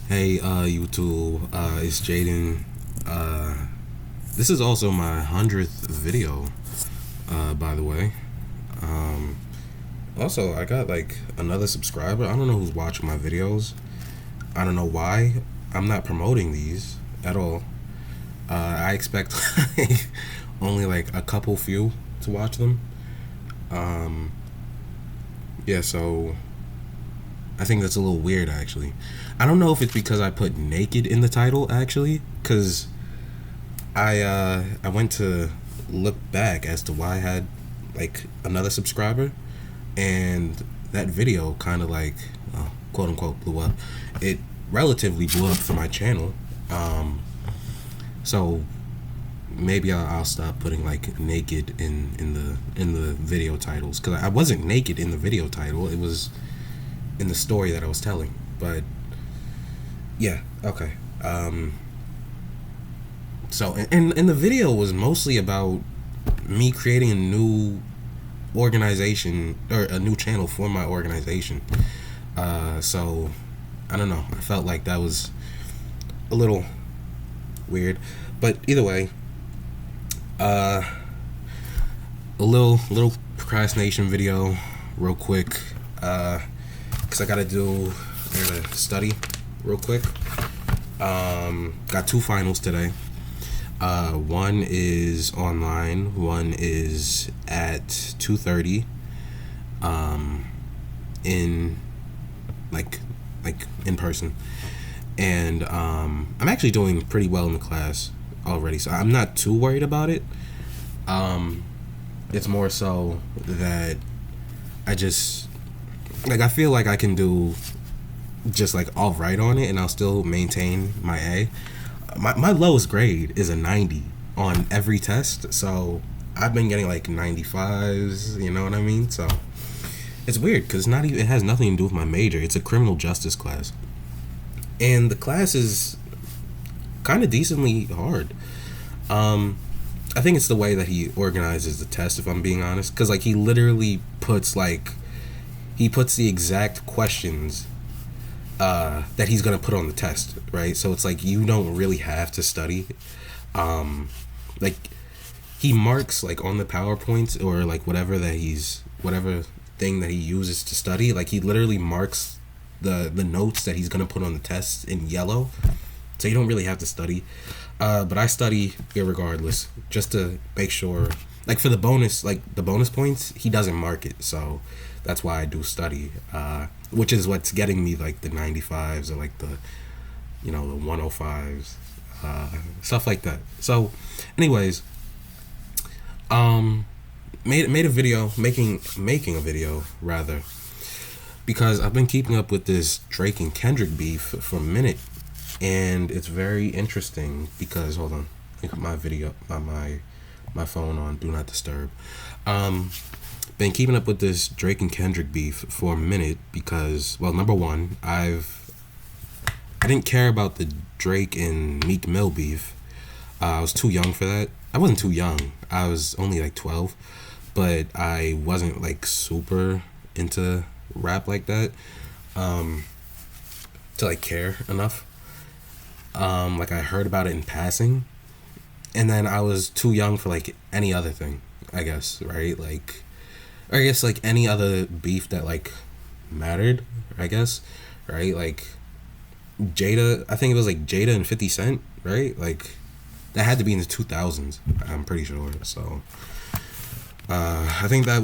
Hey, YouTube, it's Jaden. Uh, this is also my 100th video, by the way. Um, Also, I got like another subscriber. I don't know who's watching my videos. I don't know why. I'm not promoting these at all. I expect only like a couple few to watch them. Um, yeah, so I think that's a little weird actually. I don't know if it's because I put naked in the title actually, because I went to look back as to why I had like another subscriber, and that video kind of like quote unquote blew up. It relatively blew up for my channel. Um, so maybe I'll stop putting like naked in the video titles, because I wasn't naked in the video title. It was in the story that I was telling. But yeah, okay. So and the video was mostly about me creating a new organization, or a new channel for my organization. So I don't know. I felt like that was a little weird, but either way, uh, a little procrastination video, real quick. Cause I gotta study real quick. Got two finals today. One is online. One is at 2:30. In like in person, and I'm actually doing pretty well in the class already, so I'm not too worried about it. It's more so that I feel like I can do just like all right on it, and I'll still maintain my A. My lowest grade is a 90 on every test, so I've been getting like 95s. You know what I mean? So it's weird because not even it has nothing to do with my major. It's a criminal justice class, and the class is kind of decently hard. I think it's the way that he organizes the test, if I'm being honest, because like he literally puts the exact questions that he's gonna put on the test, right? So it's like you don't really have to study. Like he marks like on the PowerPoints, or like whatever thing that he uses to study. Like he literally marks the notes that he's gonna put on the test in yellow, so you don't really have to study. But I study irregardless, just to make sure. Like for the bonus points, he doesn't mark it, so that's why I do study. Which is what's getting me like the 95s, or like the 105s, stuff like that. So, anyways, made a video, making a video rather, because I've been keeping up with this Drake and Kendrick beef for a minute, and it's very interesting because, hold on, let me put my video my phone on do not disturb. Been keeping up with this Drake and Kendrick beef for a minute because, well, number one, I didn't care about the Drake and Meek Mill beef. I was too young for that. I wasn't too young. I was only like 12, but I wasn't like super into rap like that, to like care enough. Like I heard about it in passing, and then I was too young for like any other thing, I guess, right? Like, or I guess like any other beef that like mattered, I guess, right? Like Jada, I think it was like Jada and 50 Cent, right? Like that had to be in the 2000s, I'm pretty sure. So I think that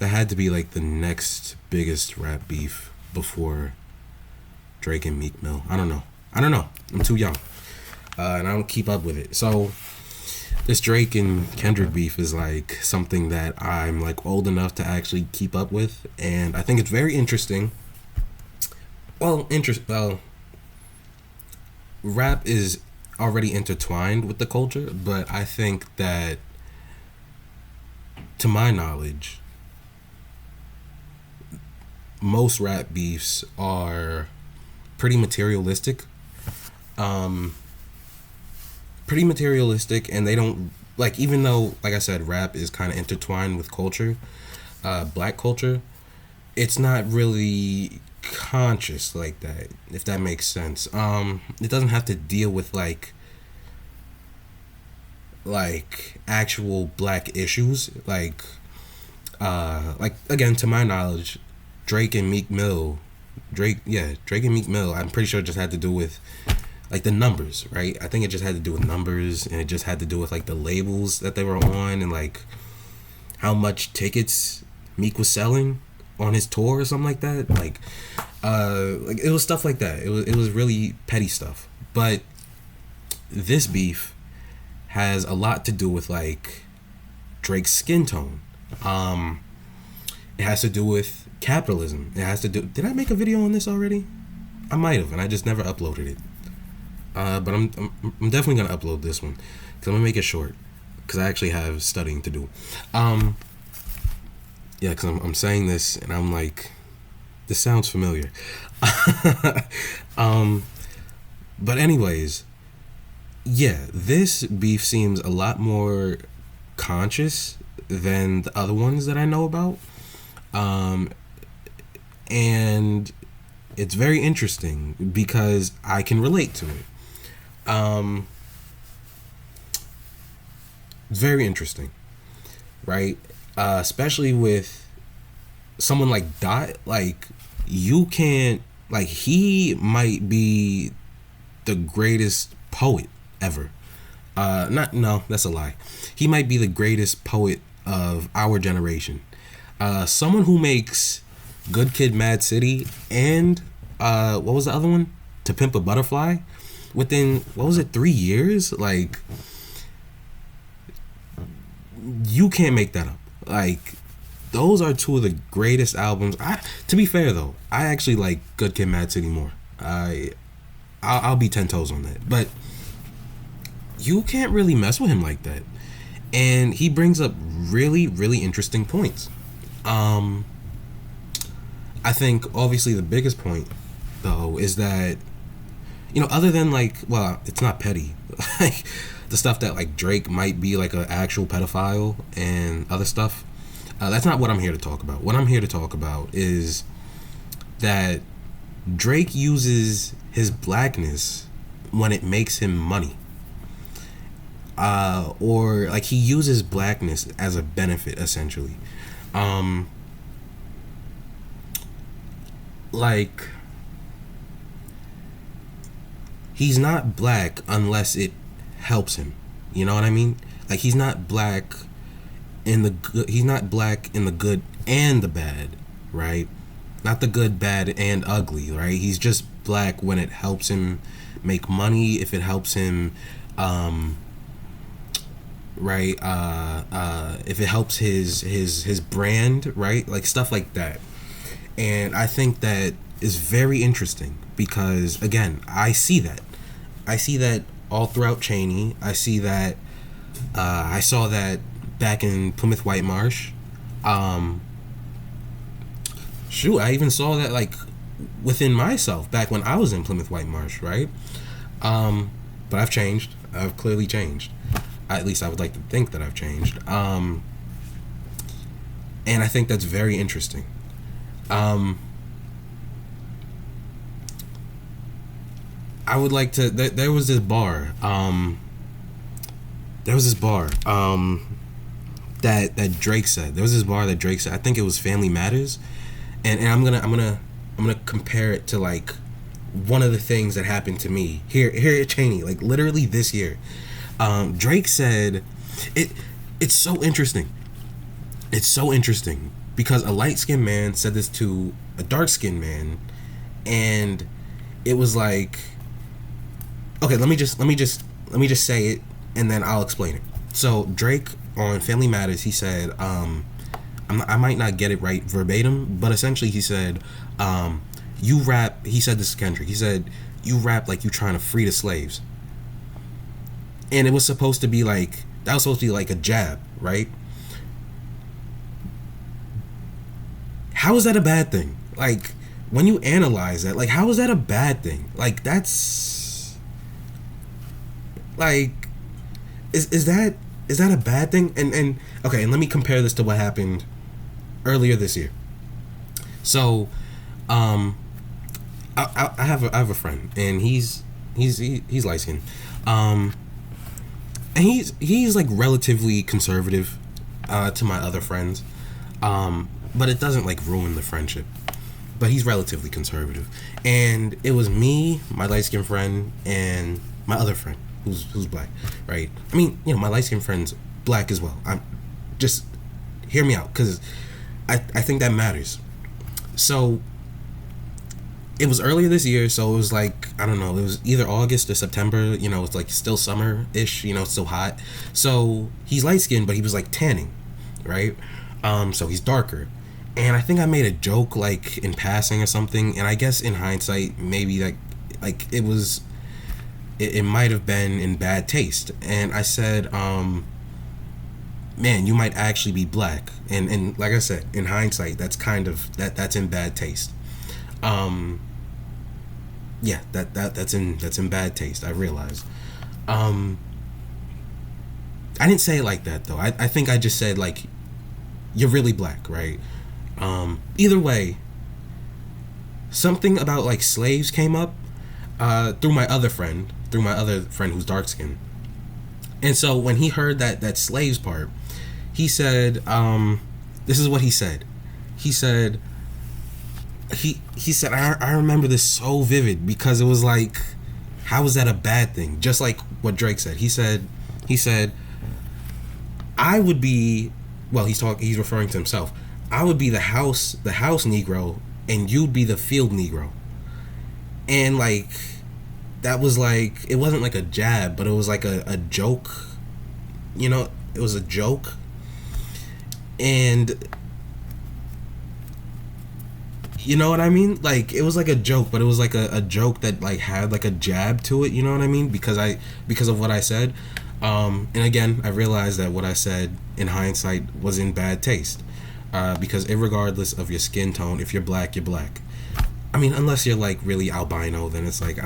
had to be like the next biggest rap beef before Drake and Meek Mill. I don't know. I'm too young, and I don't keep up with it. So this Drake and Kendrick beef is like something that I'm like old enough to actually keep up with, and I think it's very interesting. Well, rap is already intertwined with the culture, but I think that, to my knowledge, most rap beefs are pretty materialistic. Um, Pretty materialistic, and they don't like, even though, like I said, rap is kind of intertwined with culture, black culture, it's not really conscious like that, if that makes sense. It doesn't have to deal with like actual black issues, like again, to my knowledge, Drake and Meek Mill, Drake and Meek Mill, I'm pretty sure it just had to do with like the numbers, right? I think it just had to do with numbers, and it just had to do with like the labels that they were on, and like how much tickets Meek was selling on his tour or something like that. Like it was stuff like that. It was really petty stuff. But this beef has a lot to do with like Drake's skin tone. It has to do with capitalism. It has to do. Did I make a video on this already? I might have, and I just never uploaded it. But I'm definitely gonna upload this one because I'm gonna make it short because I actually have studying to do. Yeah, because I'm saying this and I'm like, this sounds familiar. But anyways, yeah, this beef seems a lot more conscious than the other ones that I know about. And it's very interesting because I can relate to it. Very interesting, right? Especially with someone like Dot. Like, you can't, like, he might be the greatest poet ever. No, that's a lie. He might be the greatest poet of our generation. Someone who makes Good Kid, Mad City and what was the other one? To Pimp a Butterfly within, what was it, 3 years? Like, you can't make that up. Like, those are two of the greatest albums. To be fair though, I actually like Good Kid, Mad City more. I'll be 10 toes on that. But you can't really mess with him like that. And he brings up really, really interesting points. I think obviously the biggest point though is that, you know, other than like, well, it's not petty. Like the stuff that like Drake might be like an actual pedophile and other stuff. That's not what I'm here to talk about. What I'm here to talk about is that Drake uses his blackness when it makes him money. Or like he uses blackness as a benefit essentially. Like, he's not black unless it helps him. You know what I mean? Like, he's not black in the good. He's not black in the good and the bad, right? Not the good, bad, and ugly, right? He's just black when it helps him make money. If it helps him, right? If it helps his brand, right? Like stuff like that. And I think that is very interesting because, again, I see that all throughout Cheney. I see that. I saw that back in Plymouth White Marsh. Shoot, I even saw that like within myself back when I was in Plymouth White Marsh, right? But I've changed. I've clearly changed. At least I would like to think that I've changed. And I think that's very interesting. I would like to. There was this bar. That Drake said. There was this bar that Drake said. I think it was Family Matters, and I'm gonna compare it to like one of the things that happened to me here at Cheney, like literally this year. Drake said, it's so interesting. It's so interesting because a light-skinned man said this to a dark-skinned man, and it was like, okay, let me just say it, and then I'll explain it. So Drake on Family Matters, he said, I might not get it right verbatim, but essentially he said, you rap. He said this to Kendrick. He said, you rap like you trying to free the slaves, and it was supposed to be like that was supposed to be like a jab, right? How is that a bad thing? Like, when you analyze that, like, how is that a bad thing? Like, that's like, is that a bad thing? And okay, and let me compare this to what happened earlier this year. So, I have a friend, and he's light skinned, um, and he's like relatively conservative, to my other friends, but it doesn't like ruin the friendship. But he's relatively conservative, and it was me, my light skinned friend, and my other friend who's black, right? I mean, my light skinned friend's black as well. I'm just hear me out, because I think that matters. So it was earlier this year, so it was like, I don't know, it was either August or September. It's like still summer-ish. It's still hot. So he's light skinned, but he was like tanning, right? So he's darker. And I think I made a joke like in passing or something, and I guess in hindsight maybe like it might have been in bad taste. And I said, man, you might actually be black. And like I said, in hindsight, that's kind of that's in bad taste. Yeah, that's in bad taste, I realize. I didn't say it like that though. I think I just said like, you're really black, right? Either way, something about like slaves came up through my other friend who's dark skinned. And so when he heard that slaves part, he said, this is what he said. He said, he said, I remember this so vivid, because it was like, how is that a bad thing? Just like what Drake said. He said, I would be, well, he's referring to himself. I would be the house Negro, and you'd be the field Negro. And like, that was like, it wasn't like a jab, but it was like a joke. It was a joke. And you know what I mean? Like, it was like a joke, but it was like a joke that like had like a jab to it. You know what I mean? Because of what I said. And again, I realized that what I said in hindsight was in bad taste. Because irregardless of your skin tone, if you're black, you're black. I mean, unless you're like really albino, then it's like,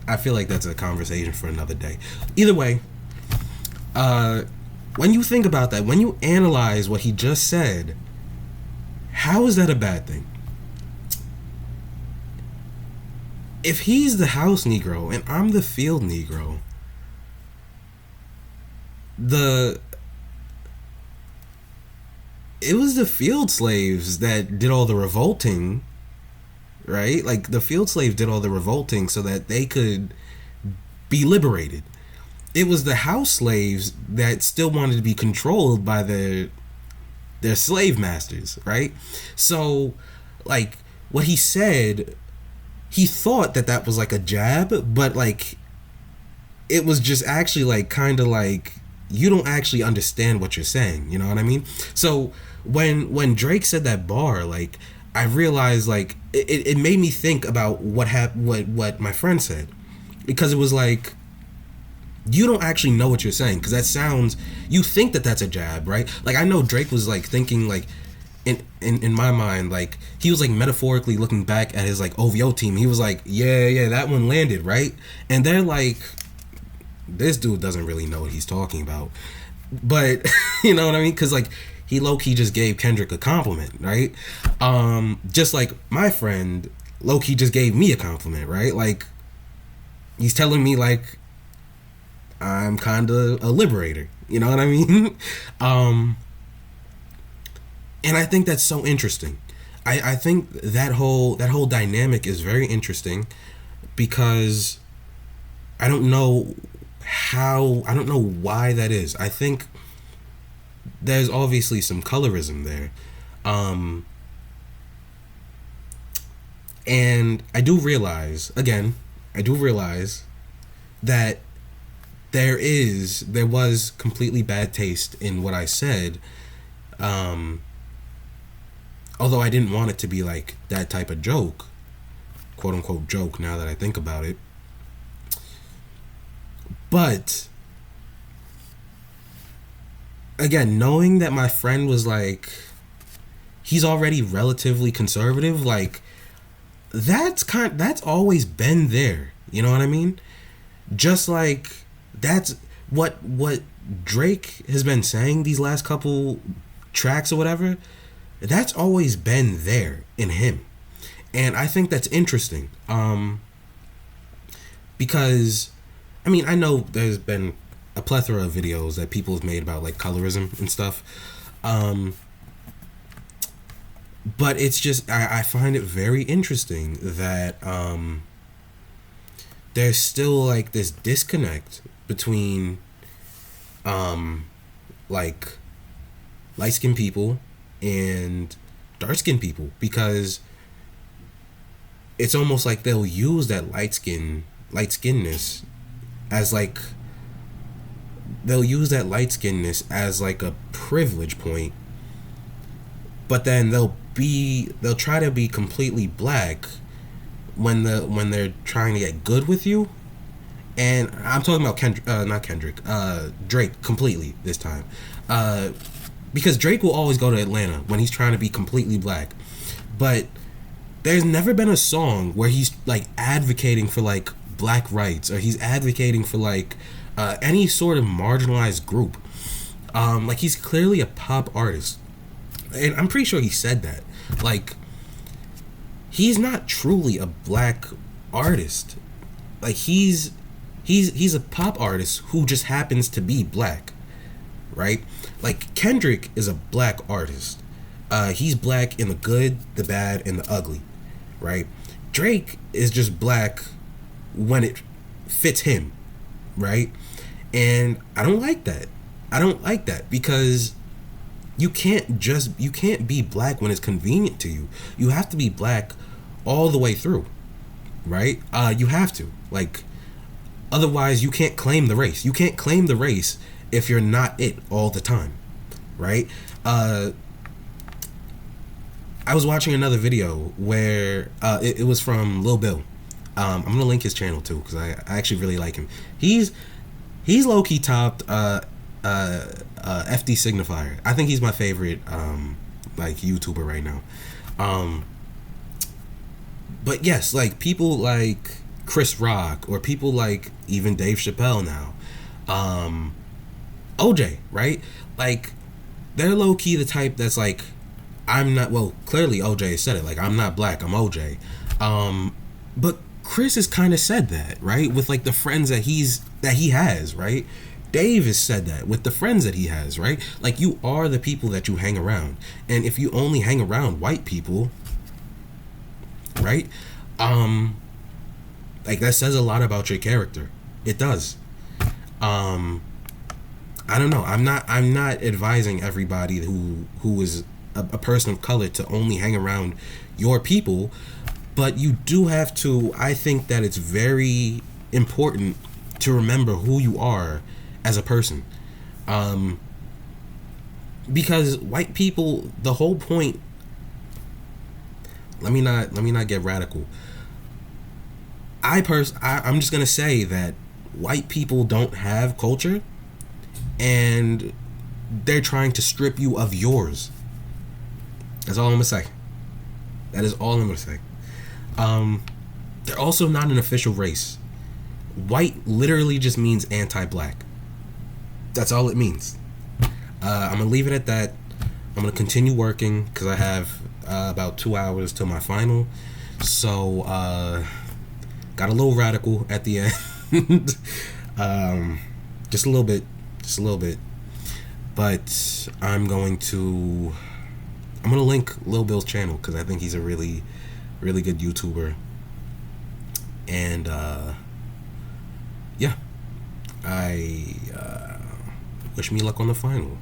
I feel like that's a conversation for another day. Either way, when you think about that, when you analyze what he just said, how is that a bad thing? If he's the house Negro and I'm the field Negro, it was the field slaves that did all the revolting, right? Like, the field slaves did all the revolting so that they could be liberated. It was the house slaves that still wanted to be controlled by their slave masters, right? So, like, what he said, he thought that was like a jab, but like, it was just actually like kind of like, you don't actually understand what you're saying. You know what I mean? So when Drake said that bar, like, I realized like it made me think about what my friend said, because it was like, you don't actually know what you're saying, because that sounds, you think that's a jab, right? Like, I know Drake was like thinking like, in my mind, like, he was like metaphorically looking back at his like OVO team. He was like, yeah, that one landed, right? And they're like, this dude doesn't really know what he's talking about. But you know what I mean? Because like, he low-key just gave Kendrick a compliment, right? Just like my friend low-key just gave me a compliment, right? Like, he's telling me like, I'm kind of a liberator, you know what I mean? And I think that's so interesting. I think that whole dynamic is very interesting, because I don't know why that is. I think there's obviously some colorism there. And I do realize that there was completely bad taste in what I said. Although I didn't want it to be like that type of joke, quote unquote joke, now that I think about it. But again, knowing that my friend was like, he's already relatively conservative, like, that's always been there. You know what I mean? Just like, that's what Drake has been saying these last couple tracks or whatever. That's always been there in him. And I think that's interesting. Because I mean, I know there's been a plethora of videos that people have made about like colorism and stuff. Um, but it's just I find it very interesting that there's still like this disconnect between like light skinned people and dark skinned people, because it's almost like they'll use that light skinness as like they'll use that light skinness as like a privilege point, but then they'll try to be completely black when they're trying to get good with you. And I'm talking about Drake completely this time, because Drake will always go to Atlanta when he's trying to be completely black, but there's never been a song where he's like advocating for like black rights, or he's advocating for like any sort of marginalized group. Like, he's clearly a pop artist, and I'm pretty sure he said that. Like, he's not truly a black artist. Like, he's a pop artist who just happens to be black, right? Like, Kendrick is a black artist. He's black in the good, the bad, and the ugly, right? Drake is just black when it fits him, right? And I don't like that. I don't like that, because you can't be black when it's convenient to you. You have to be black all the way through, right? You have to. Like, otherwise you can't claim the race. You can't claim the race if you're not it all the time, right? I was watching another video where it was from Lil Bill. I'm gonna link his channel too, because I actually really like him. He's low-key topped FD Signifier. I think he's my favorite like YouTuber right now. But yes, like people like Chris Rock, or people like even Dave Chappelle now, OJ, right? Like, they're low-key the type that's like, I'm not, well, clearly OJ said it, like, I'm not black, I'm OJ. But Chris has kind of said that, right? With like the friends that he has, right? Dave has said that with the friends that he has, right? Like, you are the people that you hang around. And if you only hang around white people, right? Like, that says a lot about your character. It does. I don't know. I'm not advising everybody who is a person of color to only hang around your people, but you do have to. I think that it's very important to remember who you are as a person, because white people, the whole point. Let me not get radical. I'm just gonna say that white people don't have culture, and they're trying to strip you of yours. That's all I'm gonna say. That is all I'm gonna say. They're also not an official race. White literally just means anti-black. That's all it means. I'm gonna leave it at that. I'm gonna continue working because I have about 2 hours till my final. So got a little radical at the end. Just a little bit. But I'm gonna link Lil Bill's channel because I think he's a really, really good YouTuber. And yeah, I wish me luck on the final.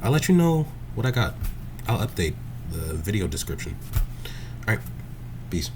I'll let you know what I got. I'll update the video description. All right, peace.